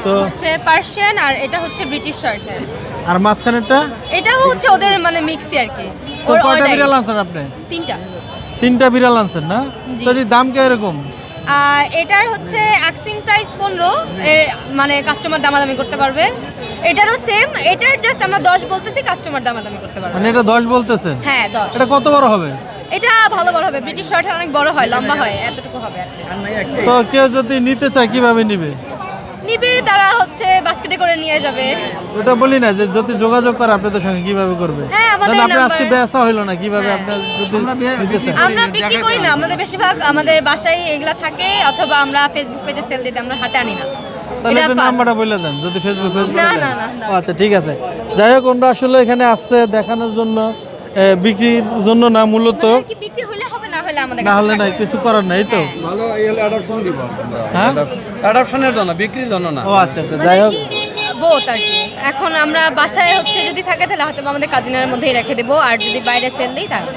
তো হচ্ছে পার্সিয়ান আর এটা হচ্ছে ব্রিটিশ শর্ট হেয়ার। আর মাঝখানেরটা এটাও হচ্ছে ওদের মানে মিক্সি আর কি। তো কয়টা বিড়াল আনছেন আপনি? তিনটা বিড়াল আনছেন না? জি। তো এর দাম কি এরকম? এটার হচ্ছে আক্সিং প্রাইস 15, মানে কাস্টমার দামাদামি করতে পারবে। এটারও সেম, এটার জাস্ট আমরা 10 বলতেছি, কাস্টমার দামাদামি করতে পারবে। মানে এটা 10 বলতেছেন? হ্যাঁ 10। এটা কত বড় হবে? এটা ভালো বড় হবে, ব্রিটিশ শর্ট হেয়ার অনেক বড় হয়, লম্বা হয়, এতটুকু হবে at least। তো কেউ যদি নিতে চায় কিভাবে নিবে? নিবে তারা হচ্ছে বাস্কেটে করে নিয়ে যাবে। ওটা বলি না যে যদি যোগাযোগ করে আপনাদের সঙ্গে কিভাবে করবে? হ্যাঁ, আমাদের তাহলে আপনি নাম্বার- আজকে বেচা হইলো না কিভাবে হ্যাঁ। আপনার যদি নিতে চান? আমরা বিক্রি করি না, আমাদের বেশিরভাগ আমাদের বাসায় এগুলা থাকে, অথবা আমরা ফেসবুক পেজে সেল দিতে, আমরা হাটে আনি না। তাহলে এটা একটু pass। নাম্বারটা বলে দেন যদি ফেসবুক না, না, না, না। আচ্ছা ঠিক আছে। যাই হোক, আমরা আসলে এখানে আসছে দেখানোর জন্য, বিক্রির জন্য না মূলত। মানে আর কি বিক্রি হলে হবে, না হলে আমাদের না কাছে হলে নাই, থাকবে। কিছু করার নাই তো। হ্যাঁ। ভালো এই হলো অ্যাডাপশন দিব আমরা। হ্যাঁ? অ্যাডাপশনের জন্য, বিক্রির জন্য না। ও আচ্ছা আচ্ছা, মানে যাই হোক। কি, both আর কি। এখন আমরা বাসায় হচ্ছে যদি থাকে তাহলে হয়তো বা আমাদের কাজিনের মধ্যেই রেখে দেবো, আর যদি বাইরে সেল দিই তাহলে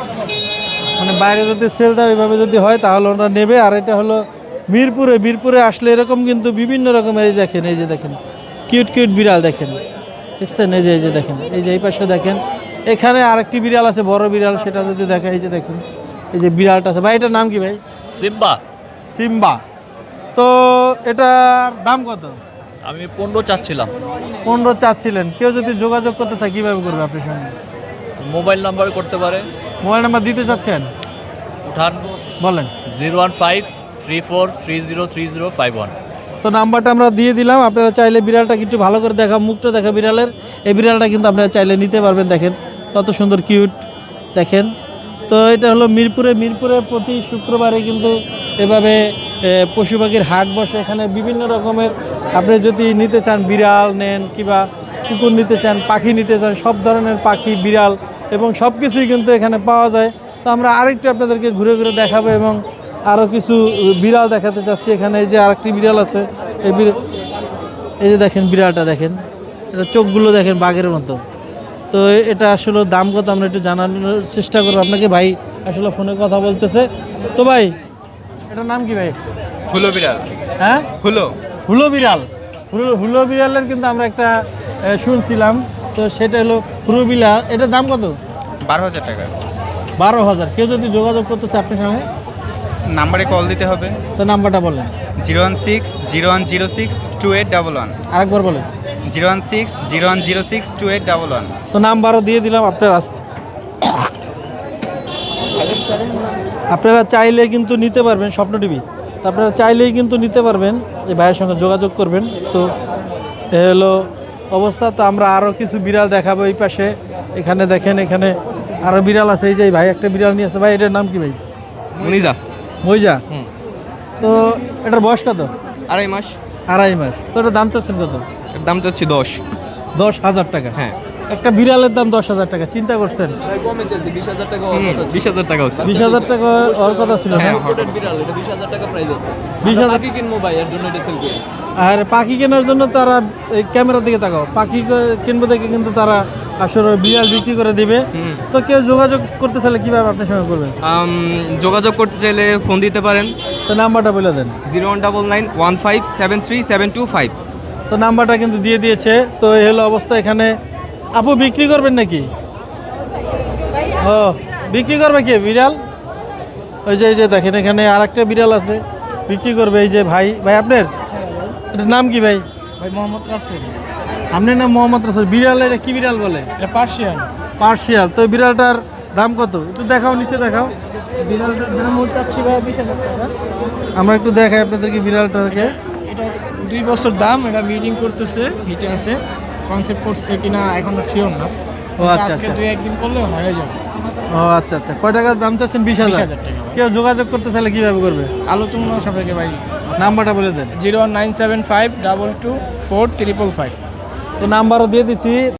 মানে বাইরে যদি সেল দেয় ওইভাবে যদি হয় তাহলে ওরা নেবে। আর এটা হলো মিরপুরে আসলে এরকম কিন্তু বিভিন্ন রকমের, এই দেখেন, এই যে দেখেন কিউট কিউট বিড়াল দেখেন, দেখছেন? এই যে দেখেন, এই যে এই পাশে দেখেন, এখানে আরেকটি বিড়াল আছে, বড় বিড়াল, সেটা যদি দেখা, এই যে দেখেন, এই যে বিড়ালটা আছে। ভাই এটার নাম কি ভাই? সিম্বা। তো এটার দাম কত? আমি 15 চাচ্ছিলাম। 15 চাচ্ছিলেন। কেউ যদি যোগাযোগ করতে চায় কিভাবে করবে আপনার সঙ্গে? মোবাইল নাম্বার করতে পারে, মোবাইল নাম্বার দিতে চাচ্ছেন? উঠান বলেন। 01534303051। তো নাম্বারটা আমরা দিয়ে দিলাম। আপনারা চাইলে বিড়ালটা একটু ভালো করে দেখা, মুখটা দেখা বিড়ালের, এই বিড়ালটা কিন্তু আপনারা চাইলে নিতে পারবেন। দেখেন কত সুন্দর কিউট, দেখেন। তো এটা হলো মিরপুরে প্রতি শুক্রবারে কিন্তু এভাবে পশু পাখির হাট বসে। এখানে বিভিন্ন রকমের, আপনি যদি নিতে চান বিড়াল নেন, কিংবা কুকুর নিতে চান, পাখি নিতে চান, সব ধরনের পাখি, বিড়াল এবং সব কিছুই কিন্তু এখানে পাওয়া যায়। তো আমরা আরেকটু আপনাদেরকে ঘুরে ঘুরে দেখাবো এবং আরও কিছু বিড়াল দেখাতে চাচ্ছি। এখানে এই যে আরেকটি বিড়াল আছে, এই যে দেখেন বিড়ালটা দেখেন, এটা চোখগুলো দেখেন বাঘের মতো। তো এটা আসলে দাম কত আমরা একটু জানানোর চেষ্টা করবো আপনাকে। ভাই আসলে ফোনে কথা বলতেছে। তো ভাই এটার নাম কি ভাই? হুলো বিড়াল। হ্যাঁ, হুলো বিড়াল। হুলো বিড়ালের কিন্তু আমরা একটা শুনছিলাম, তো সেটা হলো হুলো বিড়াল। এটার দাম কত? 12,000 টাকা। 12,000। কেউ যদি যোগাযোগ করতে চায় আপনার সঙ্গে, নাম্বারে কল দিতে হবে। তো নাম্বারটা বলেন। 016-0106-2811। আরেকবার বলেন। 016-0106-2811। তো নাম্বারও দিয়ে দিলাম। আপনারা চাইলে কিন্তু নিতে পারবেন, স্বপ্ন টিভি। তো আপনারা চাইলেই কিন্তু নিতে পারবেন, এই ভাইয়ের সঙ্গে যোগাযোগ করবেন। তো এ হলো অবস্থা। তো আমরা আরও কিছু বিড়াল দেখাবো এই পাশে। এখানে দেখেন, এখানে আরও বিড়াল আছে। এই যে ভাই একটা বিড়াল নিয়ে আছে। ভাই এটার নাম কি ভাই? মইজা। তো এটার বয়স কত? 2.5 মাস। 2.5 মাস। তো এটার দাম চাচ্ছেন কত? দাম চাচ্ছি 10। 10,000 টাকা। হ্যাঁ। একটা বিড়ালের দাম 10,000 টাকা। চিন্তা করছেন? 20,000 টাকা হচ্ছে। 20,000 টাকা ওর কথা ছিল না? 20,000 টাকা প্রাইস আছে। 20,000 কিনবো ভাই, এর জন্য এটা সেল করি। আর পাখি কেনার জন্য তারা এই ক্যামেরার দিকে তাকাও, পাখি কিনবো দেখে কিন্তু তারা আসলে বিড়াল বিক্রি করে দিবে। তো কেউ যোগাযোগ করতে চাইলে কিভাবে আপনার সঙ্গে করবে? যোগাযোগ করতে চাইলে ফোন দিতে পারেন। তো নাম্বারটা বলে দেন। 01991573725। তো নাম্বারটা কিন্তু দিয়ে দিয়েছে। তো এই হলো অবস্থা। এখানে আপু বিক্রি করবেন নাকি? ও বিক্রি করবে কি বিড়াল? ওই যে দেখেন, এখানে আর একটা বিড়াল আছে, বিক্রি করবে। এই যে ভাই আপনার এটার নাম কি ভাই? ভাই মোহাম্মদ রাসেল। আপনার নাম মোহাম্মদ রাসেল। বিড়াল এটা কি বিড়াল বলে? এটা পার্সিয়ান। তো বিড়ালটার দাম কত একটু দেখাও, নিচে দেখাও। বিড়ালটার দাম চাচ্ছি ভাই 20,000 টাকা। আমরা একটু দেখাই আপনাদেরকে বিড়ালটাকে। এটা 2 বছর দাম, এটা মিটিং করতেছে, হিটে আছে, কনসেপ্ট করছে কিনা এখনো শিওর না। ও আচ্ছা আজকে আচ্ছা। 2-1 দিন করলে হয়ে যাবে। ও আচ্ছা আচ্ছা। কয় টাকার দাম চাচ্ছেন? 20,000 20,000 টাকা। কেউ যোগাযোগ করতে চাইলে কিভাবে করবে? আলোচনা সাপেক্ষে ভাই। নাম্বারটা বলে দেন। 01975222455। তো নাম্বারও দিয়ে দিছি।